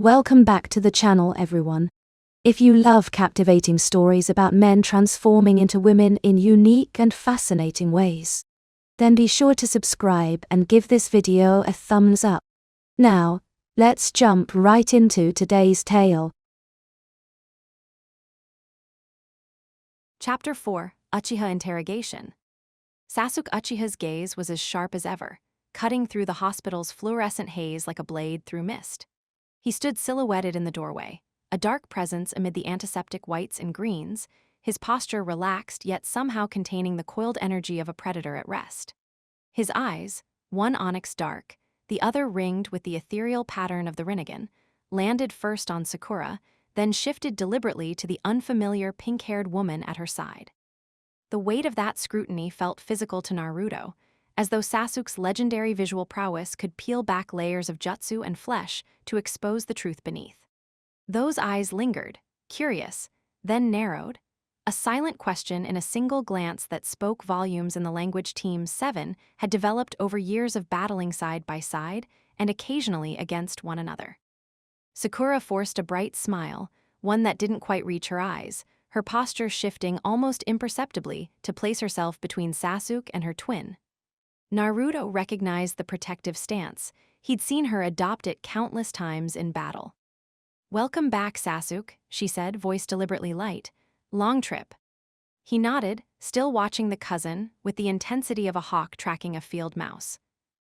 Welcome back to the channel, everyone. If you love captivating stories about men transforming into women in unique and fascinating ways, then be sure to subscribe and give this video a thumbs up. Now, let's jump right into today's tale. Chapter 4, Uchiha Interrogation. Sasuke Uchiha's gaze was as sharp as ever, cutting through the hospital's fluorescent haze like a blade through mist. He stood silhouetted in the doorway, a dark presence amid the antiseptic whites and greens, his posture relaxed yet somehow containing the coiled energy of a predator at rest. His eyes, one onyx dark, the other ringed with the ethereal pattern of the Rinnegan, landed first on Sakura, then shifted deliberately to the unfamiliar pink-haired woman at her side. The weight of that scrutiny felt physical to Naruto, as though Sasuke's legendary visual prowess could peel back layers of jutsu and flesh to expose the truth beneath. Those eyes lingered, curious, then narrowed, a silent question in a single glance that spoke volumes in the language Team 7 had developed over years of battling side by side and occasionally against one another. Sakura forced a bright smile, one that didn't quite reach her eyes, her posture shifting almost imperceptibly to place herself between Sasuke and her twin. Naruto recognized the protective stance. He'd seen her adopt it countless times in battle. "Welcome back, Sasuke," she said, voice deliberately light. "Long trip." He nodded, still watching the cousin, with the intensity of a hawk tracking a field mouse.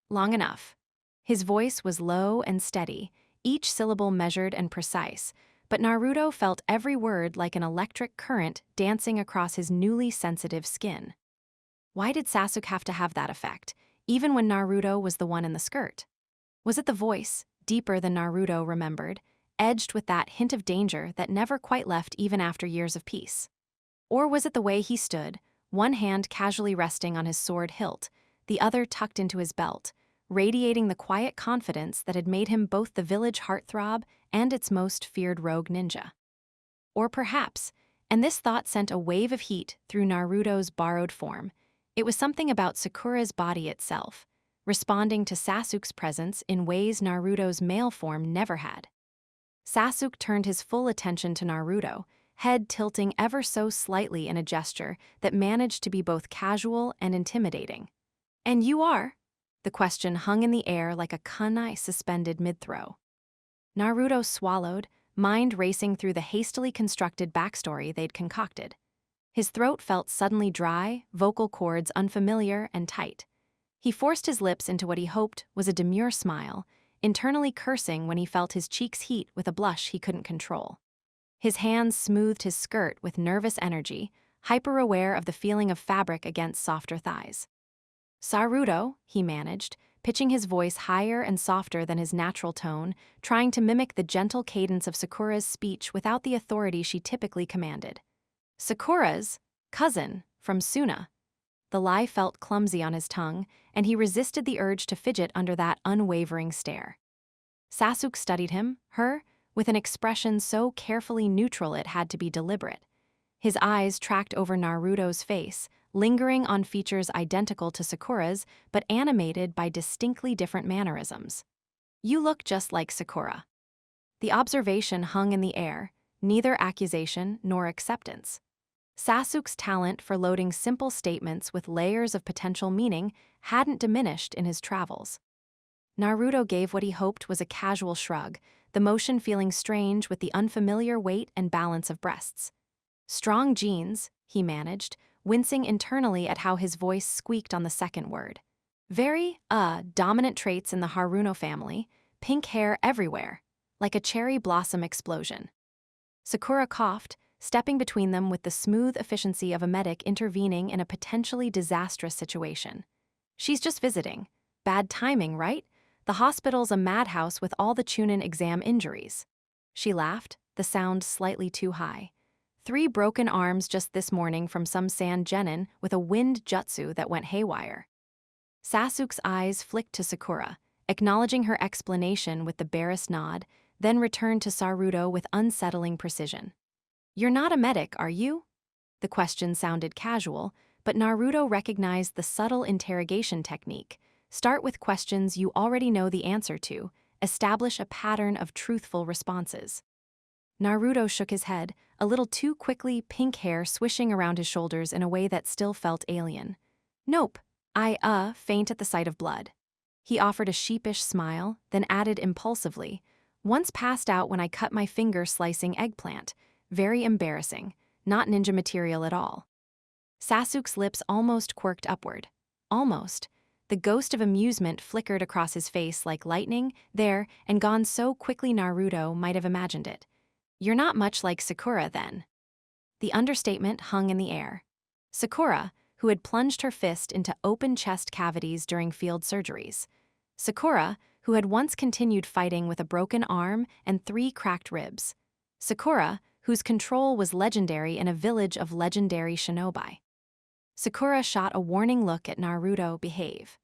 "Long enough." His voice was low and steady, each syllable measured and precise, but Naruto felt every word like an electric current dancing across his newly sensitive skin. Why did Sasuke have to have that effect, even when Naruto was the one in the skirt? Was it the voice, deeper than Naruto remembered, edged with that hint of danger that never quite left even after years of peace? Or was it the way he stood, one hand casually resting on his sword hilt, the other tucked into his belt, radiating the quiet confidence that had made him both the village heartthrob and its most feared rogue ninja? Or perhaps, and this thought sent a wave of heat through Naruto's borrowed form, it was something about Sakura's body itself, responding to Sasuke's presence in ways Naruto's male form never had. Sasuke turned his full attention to Naruto, head tilting ever so slightly in a gesture that managed to be both casual and intimidating. "And you are?" The question hung in the air like a kunai suspended mid-throw. Naruto swallowed, mind racing through the hastily constructed backstory they'd concocted. His throat felt suddenly dry, vocal cords unfamiliar and tight. He forced his lips into what he hoped was a demure smile, internally cursing when he felt his cheeks heat with a blush he couldn't control. His hands smoothed his skirt with nervous energy, hyper-aware of the feeling of fabric against softer thighs. "Saruto," he managed, pitching his voice higher and softer than his natural tone, trying to mimic the gentle cadence of Sakura's speech without the authority she typically commanded. "Sakura's cousin from Suna." The lie felt clumsy on his tongue, and he resisted the urge to fidget under that unwavering stare. Sasuke studied him, her, with an expression so carefully neutral it had to be deliberate. His eyes tracked over Naruto's face, lingering on features identical to Sakura's, but animated by distinctly different mannerisms. "You look just like Sakura." The observation hung in the air, neither accusation nor acceptance. Sasuke's talent for loading simple statements with layers of potential meaning hadn't diminished in his travels. Naruto gave what he hoped was a casual shrug, the motion feeling strange with the unfamiliar weight and balance of breasts. "Strong genes," he managed, wincing internally at how his voice squeaked on the second word. "Very, dominant traits in the Haruno family, pink hair everywhere, like a cherry blossom explosion." Sakura coughed, stepping between them with the smooth efficiency of a medic intervening in a potentially disastrous situation. "She's just visiting. Bad timing, right? The hospital's a madhouse with all the Chunin exam injuries." She laughed, the sound slightly too high. "3 broken arms just this morning from some sand genin with a wind jutsu that went haywire." Sasuke's eyes flicked to Sakura, acknowledging her explanation with the barest nod, then returned to Saruto with unsettling precision. "You're not a medic, are you?" The question sounded casual, but Naruto recognized the subtle interrogation technique. Start with questions you already know the answer to, establish a pattern of truthful responses. Naruto shook his head, a little too quickly, pink hair swishing around his shoulders in a way that still felt alien. Nope, I faint at the sight of blood. He offered a sheepish smile, then added impulsively, once passed out when I cut my finger slicing eggplant. Very embarrassing, not ninja material at all. Sasuke's lips almost quirked upward. Almost. The ghost of amusement flickered across his face like lightning, there, and gone so quickly Naruto might have imagined it. You're not much like Sakura, then. The understatement hung in the air. Sakura, who had plunged her fist into open chest cavities during field surgeries. Sakura, who had once continued fighting with a broken arm and 3 cracked ribs. Sakura, whose control was legendary in a village of legendary shinobi. Sakura shot a warning look at Naruto. Behave.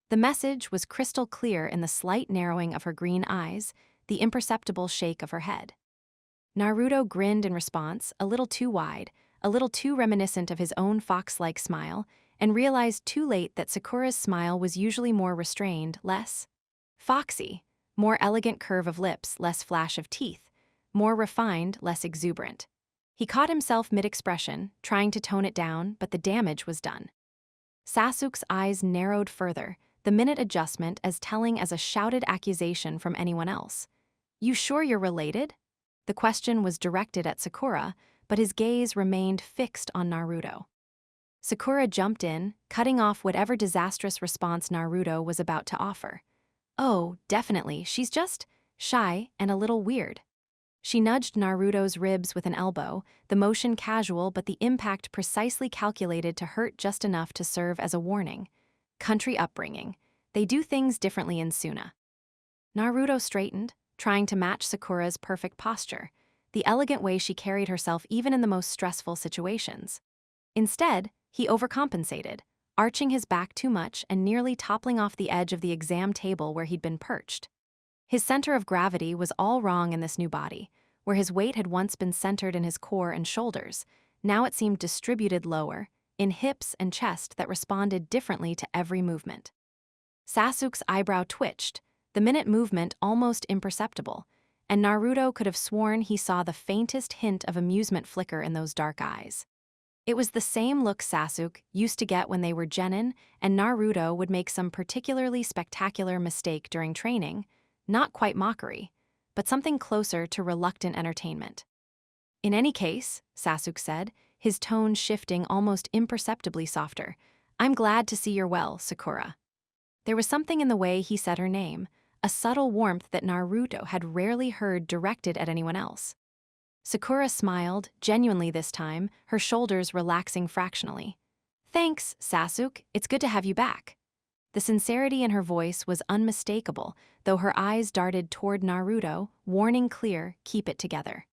The message was crystal clear in the slight narrowing of her green eyes, the imperceptible shake of her head. Naruto grinned in response, a little too wide, a little too reminiscent of his own fox-like smile, and realized too late that Sakura's smile was usually more restrained, less foxy, more elegant curve of lips, less flash of teeth, more refined, less exuberant. He caught himself mid-expression, trying to tone it down, but the damage was done. Sasuke's eyes narrowed further, the minute adjustment as telling as a shouted accusation from anyone else. You sure you're related? The question was directed at Sakura, but his gaze remained fixed on Naruto. Sakura jumped in, cutting off whatever disastrous response Naruto was about to offer. Oh, definitely, she's just shy and a little weird. She nudged Naruto's ribs with an elbow, the motion casual but the impact precisely calculated to hurt just enough to serve as a warning. Country upbringing. They do things differently in Suna. Naruto straightened, trying to match Sakura's perfect posture, the elegant way she carried herself even in the most stressful situations. Instead, he overcompensated, arching his back too much and nearly toppling off the edge of the exam table where he'd been perched. His center of gravity was all wrong in this new body, where his weight had once been centered in his core and shoulders. Now it seemed distributed lower, in hips and chest that responded differently to every movement. Sasuke's eyebrow twitched, the minute movement almost imperceptible, and Naruto could have sworn he saw the faintest hint of amusement flicker in those dark eyes. It was the same look Sasuke used to get when they were genin and Naruto would make some particularly spectacular mistake during training, not quite mockery, but something closer to reluctant entertainment. In any case, Sasuke said, his tone shifting almost imperceptibly softer, I'm glad to see you're well, Sakura. There was something in the way he said her name, a subtle warmth that Naruto had rarely heard directed at anyone else. Sakura smiled, genuinely this time, her shoulders relaxing fractionally. Thanks, Sasuke, it's good to have you back. The sincerity in her voice was unmistakable, though her eyes darted toward Naruto, warning clear, keep it together.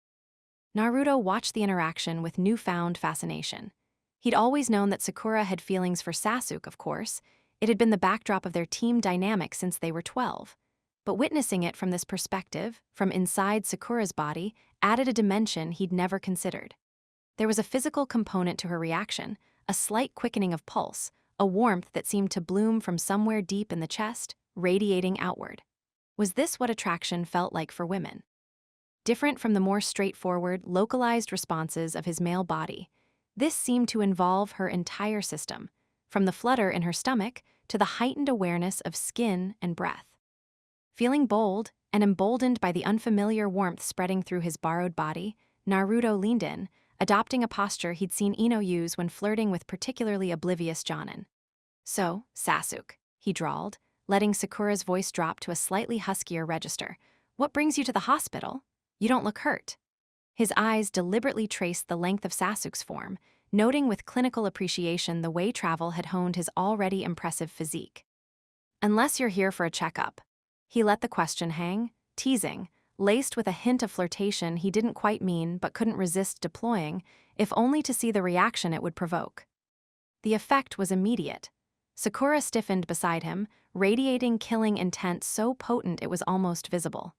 Naruto watched the interaction with newfound fascination. He'd always known that Sakura had feelings for Sasuke, of course. It had been the backdrop of their team dynamic since they were 12. But witnessing it from this perspective, from inside Sakura's body, added a dimension he'd never considered. There was a physical component to her reaction, a slight quickening of pulse, a warmth that seemed to bloom from somewhere deep in the chest, radiating outward. Was this what attraction felt like for women? Different from the more straightforward, localized responses of his male body, this seemed to involve her entire system, from the flutter in her stomach to the heightened awareness of skin and breath. Feeling bold and emboldened by the unfamiliar warmth spreading through his borrowed body, Naruto leaned in, adopting a posture he'd seen Ino use when flirting with particularly oblivious Jonin. So, Sasuke, he drawled, letting Sakura's voice drop to a slightly huskier register. What brings you to the hospital? You don't look hurt. His eyes deliberately traced the length of Sasuke's form, noting with clinical appreciation the way travel had honed his already impressive physique. Unless you're here for a checkup. He let the question hang, teasing, laced with a hint of flirtation he didn't quite mean but couldn't resist deploying, if only to see the reaction it would provoke. The effect was immediate. Sakura stiffened beside him, radiating killing intent so potent it was almost visible.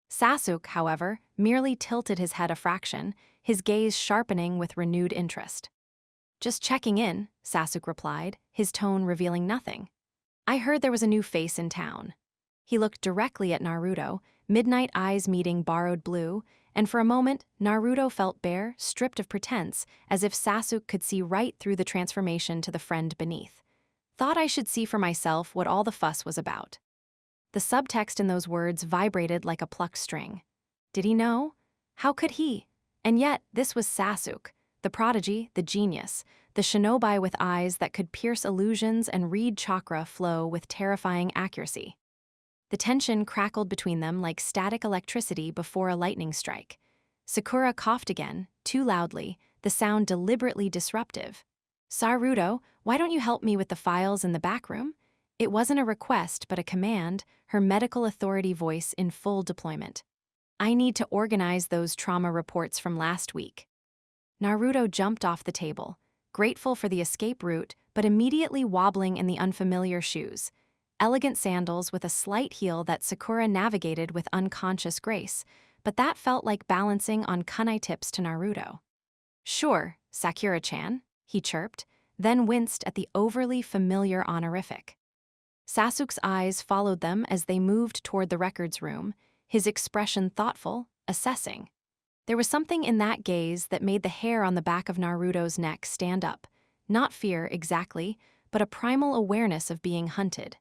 Sasuke, however, merely tilted his head a fraction, his gaze sharpening with renewed interest. Just checking in, Sasuke replied, his tone revealing nothing. I heard there was a new face in town. He looked directly at Naruto, midnight eyes meeting borrowed blue, and for a moment, Naruto felt bare, stripped of pretense, as if Sasuke could see right through the transformation to the friend beneath. Thought I should see for myself what all the fuss was about. The subtext in those words vibrated like a plucked string. Did he know? How could he? And yet, this was Sasuke, the prodigy, the genius, the shinobi with eyes that could pierce illusions and read chakra flow with terrifying accuracy. The tension crackled between them like static electricity before a lightning strike. Sakura coughed again, too loudly, the sound deliberately disruptive. "Saruto, why don't you help me with the files in the back room?" It wasn't a request but a command, her medical authority voice in full deployment. "I need to organize those trauma reports from last week." Naruto jumped off the table, grateful for the escape route but immediately wobbling in the unfamiliar shoes. Elegant sandals with a slight heel that Sakura navigated with unconscious grace, but that felt like balancing on kunai tips to Naruto. "Sure, Sakura-chan," he chirped, then winced at the overly familiar honorific. Sasuke's eyes followed them as they moved toward the records room, his expression thoughtful, assessing. There was something in that gaze that made the hair on the back of Naruto's neck stand up, not fear exactly, but a primal awareness of being hunted.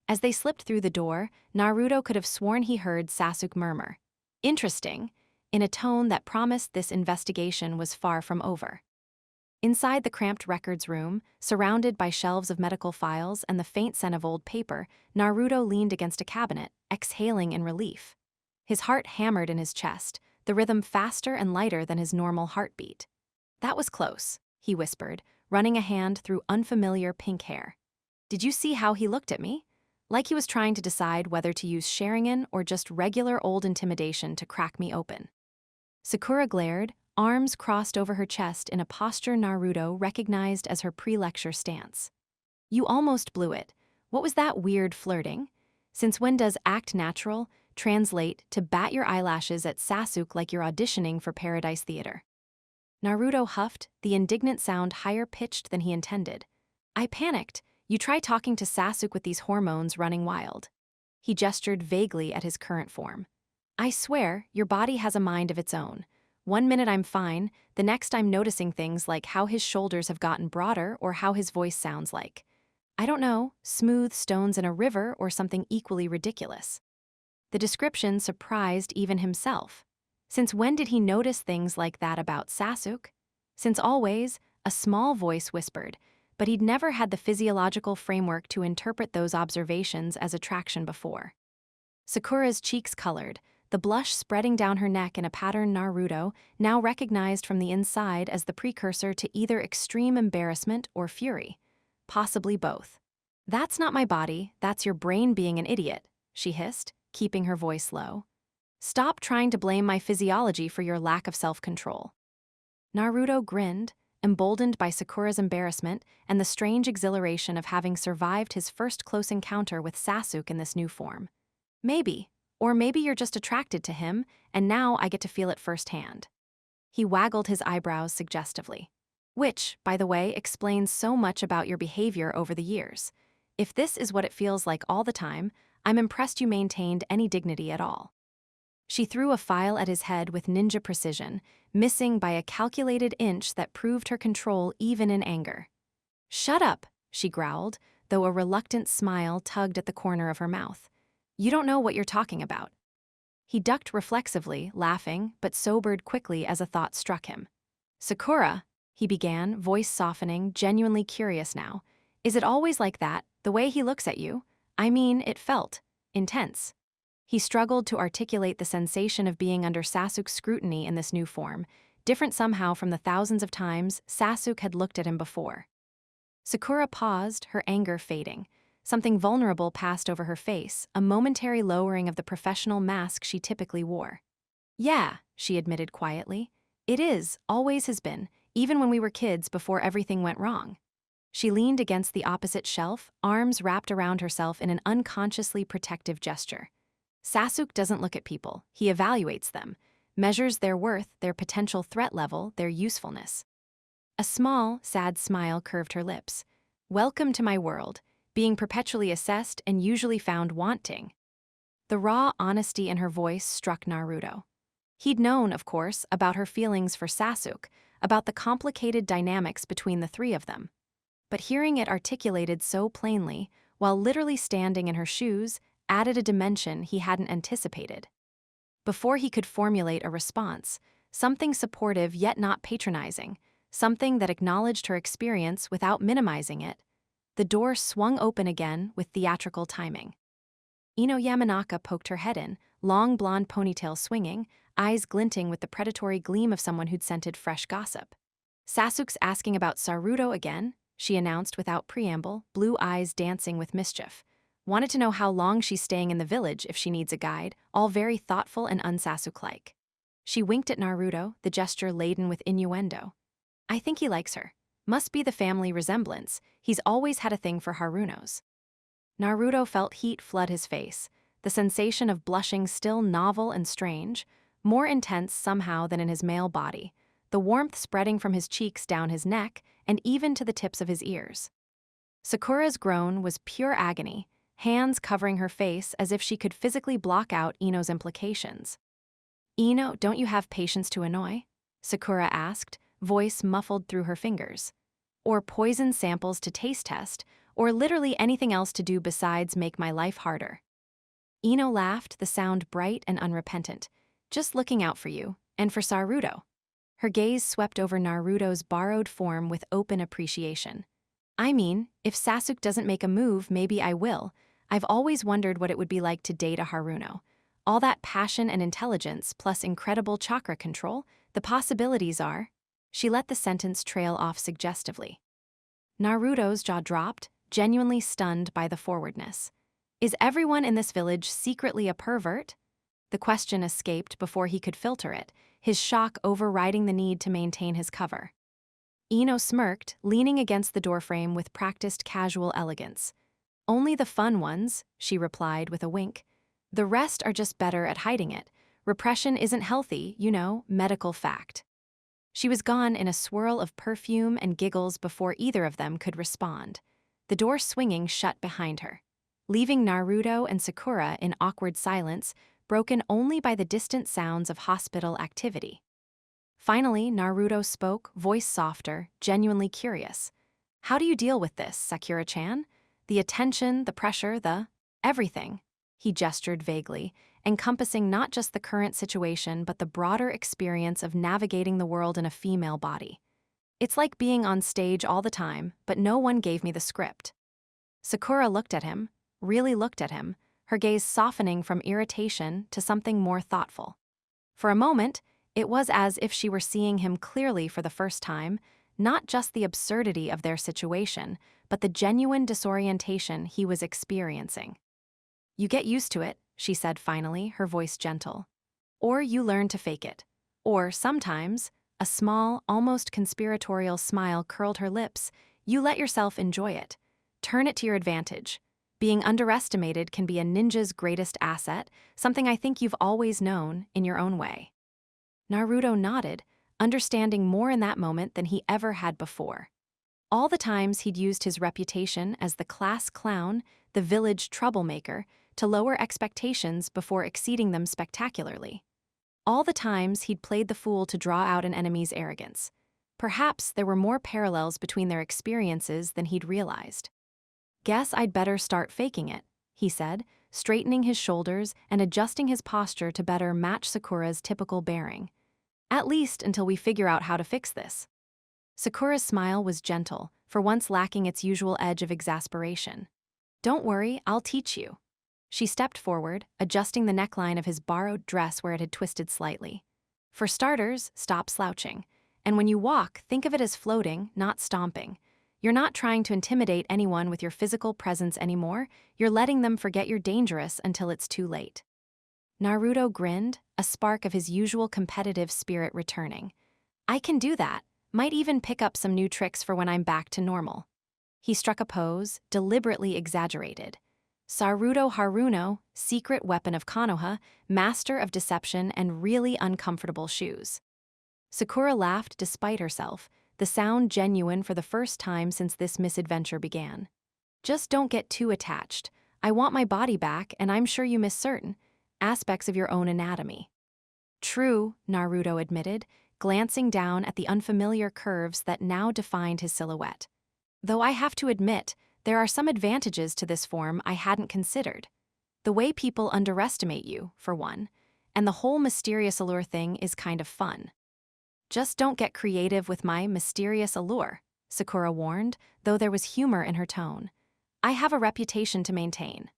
As they slipped through the door, Naruto could have sworn he heard Sasuke murmur, "Interesting," in a tone that promised this investigation was far from over. Inside the cramped records room, surrounded by shelves of medical files and the faint scent of old paper, Naruto leaned against a cabinet, exhaling in relief. His heart hammered in his chest, the rhythm faster and lighter than his normal heartbeat. "That was close," he whispered, running a hand through unfamiliar pink hair. "Did you see how he looked at me? Like he was trying to decide whether to use Sharingan or just regular old intimidation to crack me open." Sakura glared, arms crossed over her chest in a posture Naruto recognized as her pre-lecture stance. "You almost blew it. What was that weird flirting? Since when does act natural translate to bat your eyelashes at Sasuke like you're auditioning for Paradise Theater?" Naruto huffed, the indignant sound higher pitched than he intended. "I panicked. You try talking to Sasuke with these hormones running wild." He gestured vaguely at his current form. "I swear, your body has a mind of its own. One minute I'm fine, the next I'm noticing things like how his shoulders have gotten broader or how his voice sounds like, I don't know, smooth stones in a river or something equally ridiculous." The description surprised even himself. Since when did he notice things like that about Sasuke? Since always, a small voice whispered, but he'd never had the physiological framework to interpret those observations as attraction before. Sakura's cheeks colored, the blush spreading down her neck in a pattern Naruto now recognized from the inside as the precursor to either extreme embarrassment or fury. Possibly both. "That's not my body, that's your brain being an idiot," she hissed, keeping her voice low. "Stop trying to blame my physiology for your lack of self-control." Naruto grinned, emboldened by Sakura's embarrassment and the strange exhilaration of having survived his first close encounter with Sasuke in this new form. "Maybe. Or maybe you're just attracted to him, and now I get to feel it firsthand." He waggled his eyebrows suggestively. "Which, by the way, explains so much about your behavior over the years. If this is what it feels like all the time, I'm impressed you maintained any dignity at all." She threw a file at his head with ninja precision, missing by a calculated inch that proved her control even in anger. "Shut up," she growled, though a reluctant smile tugged at the corner of her mouth. "You don't know what you're talking about." He ducked reflexively, laughing, but sobered quickly as a thought struck him. "Sakura," he began, voice softening, genuinely curious now. "Is it always like that, the way he looks at you? I mean, it felt intense." He struggled to articulate the sensation of being under Sasuke's scrutiny in this new form, different somehow from the thousands of times Sasuke had looked at him before. Sakura paused, her anger fading. Something vulnerable passed over her face, a momentary lowering of the professional mask she typically wore. "Yeah," she admitted quietly. "It is, always has been, even when we were kids before everything went wrong." She leaned against the opposite shelf, arms wrapped around herself in an unconsciously protective gesture. "Sasuke doesn't look at people, he evaluates them, measures their worth, their potential threat level, their usefulness." A small, sad smile curved her lips. "Welcome to my world, being perpetually assessed and usually found wanting." The raw honesty in her voice struck Naruto. He'd known, of course, about her feelings for Sasuke, about the complicated dynamics between the three of them. But hearing it articulated so plainly, while literally standing in her shoes, added a dimension he hadn't anticipated. Before he could formulate a response, something supportive yet not patronizing, something that acknowledged her experience without minimizing it, the door swung open again with theatrical timing. Ino Yamanaka poked her head in, long blonde ponytail swinging, eyes glinting with the predatory gleam of someone who'd scented fresh gossip. "Sasuke's asking about Saruto again," she announced without preamble, blue eyes dancing with mischief. "Wanted to know how long she's staying in the village if she needs a guide, all very thoughtful and un-Sasuke-like." She winked at Naruto, the gesture laden with innuendo. "I think he likes her. Must be the family resemblance. He's always had a thing for Harunos." Naruto felt heat flood his face, the sensation of blushing still novel and strange, more intense somehow than in his male body, the warmth spreading from his cheeks down his neck and even to the tips of his ears. Sakura's groan was pure agony, hands covering her face as if she could physically block out Ino's implications. "Ino, don't you have patience to annoy?" Sakura asked, voice muffled through her fingers. "Or poison samples to taste test, or literally anything else to do besides make my life harder." Ino laughed, the sound bright and unrepentant. "Just looking out for you, and for Saruto." Her gaze swept over Naruto's borrowed form with open appreciation. "I mean, if Sasuke doesn't make a move, maybe I will. I've always wondered what it would be like to date a Haruno. All that passion and intelligence plus incredible chakra control, the possibilities are..." She let the sentence trail off suggestively. Naruto's jaw dropped, genuinely stunned by the forwardness. Is everyone in this village secretly a pervert? The question escaped before he could filter it, his shock overriding the need to maintain his cover. Ino smirked, leaning against the doorframe with practiced casual elegance. "Only the fun ones," she replied with a wink. "The rest are just better at hiding it. Repression isn't healthy, you know, medical fact." She was gone in a swirl of perfume and giggles before either of them could respond, the door swinging shut behind her, leaving Naruto and Sakura in awkward silence, broken only by the distant sounds of hospital activity. Finally, Naruto spoke, voice softer, genuinely curious. "How do you deal with this, Sakura-chan? The attention, the pressure, everything." He gestured vaguely, encompassing not just the current situation but the broader experience of navigating the world in a female body. "It's like being on stage all the time, but no one gave me the script." Sakura looked at him, really looked at him, her gaze softening from irritation to something more thoughtful. For a moment, it was as if she were seeing him clearly for the first time, not just the absurdity of their situation, but the genuine disorientation he was experiencing. "You get used to it," she said finally, her voice gentle. "Or you learn to fake it. Or sometimes," a small, almost conspiratorial smile curled her lips, "you let yourself enjoy it. Turn it to your advantage. Being underestimated can be a ninja's greatest asset, something I think you've always known, in your own way." Naruto nodded, understanding more in that moment than he ever had before. All the times he'd used his reputation as the class clown, the village troublemaker, to lower expectations before exceeding them spectacularly. All the times he'd played the fool to draw out an enemy's arrogance. Perhaps there were more parallels between their experiences than he'd realized. "Guess I'd better start faking it," he said, straightening his shoulders and adjusting his posture to better match Sakura's typical bearing. "At least until we figure out how to fix this." Sakura's smile was gentle, for once lacking its usual edge of exasperation. "Don't worry, I'll teach you." She stepped forward, adjusting the neckline of his borrowed dress where it had twisted slightly. "For starters, stop slouching. And when you walk, think of it as floating, not stomping. You're not trying to intimidate anyone with your physical presence anymore, you're letting them forget you're dangerous until it's too late." Naruto grinned, a spark of his usual competitive spirit returning. "I can do that. Might even pick up some new tricks for when I'm back to normal." He struck a pose, deliberately exaggerated. "Saruto Haruno, secret weapon of Konoha, master of deception and really uncomfortable shoes." Sakura laughed despite herself, the sound genuine for the first time since this misadventure began. "Just don't get too attached. I want my body back, and I'm sure you miss certain. aspects of your own anatomy. True, Naruto admitted, glancing down at the unfamiliar curves that now defined his silhouette. Though I have to admit, there are some advantages to this form I hadn't considered. The way people underestimate you, for one, and the whole mysterious allure thing is kind of fun. Just don't get creative with my mysterious allure, Sakura warned, though there was humor in her tone. I have a reputation to maintain.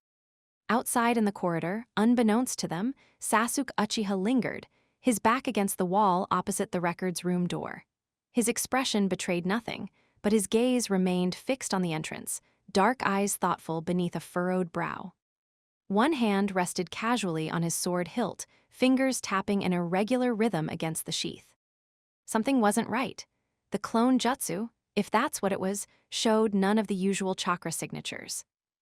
Outside in the corridor, unbeknownst to them, Sasuke Uchiha lingered, his back against the wall opposite the records room door. His expression betrayed nothing, but his gaze remained fixed on the entrance, dark eyes thoughtful beneath a furrowed brow. One hand rested casually on his sword hilt, fingers tapping an irregular rhythm against the sheath. Something wasn't right. The clone jutsu, if that's what it was, showed none of the usual chakra signatures.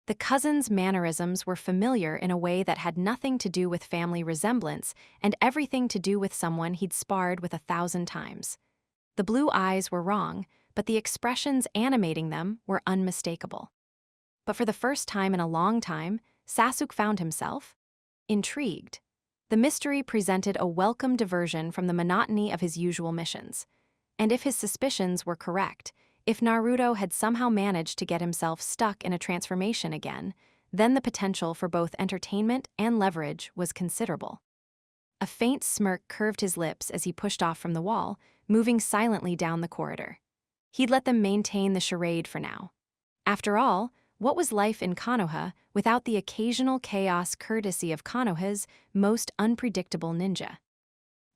The cousins' mannerisms were familiar in a way that had nothing to do with family resemblance and everything to do with someone he'd sparred with 1,000 times. The blue eyes were wrong, but the expressions animating them were unmistakable. But for the first time in a long time, Sasuke found himself intrigued. The mystery presented a welcome diversion from the monotony of his usual missions. And if his suspicions were correct, if Naruto had somehow managed to get himself stuck in a transformation again, then the potential for both entertainment and leverage was considerable. A faint smirk curved his lips as he pushed off from the wall, moving silently down the corridor. He'd let them maintain the charade for now. After all, what was life in Konoha without the occasional chaos courtesy of Konoha's most unpredictable ninja?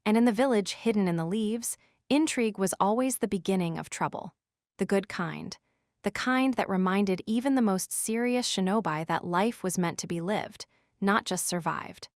And in the village hidden in the leaves, intrigue was always the beginning of trouble. The good kind. The kind that reminded even the most serious shinobi that life was meant to be lived, not just survived.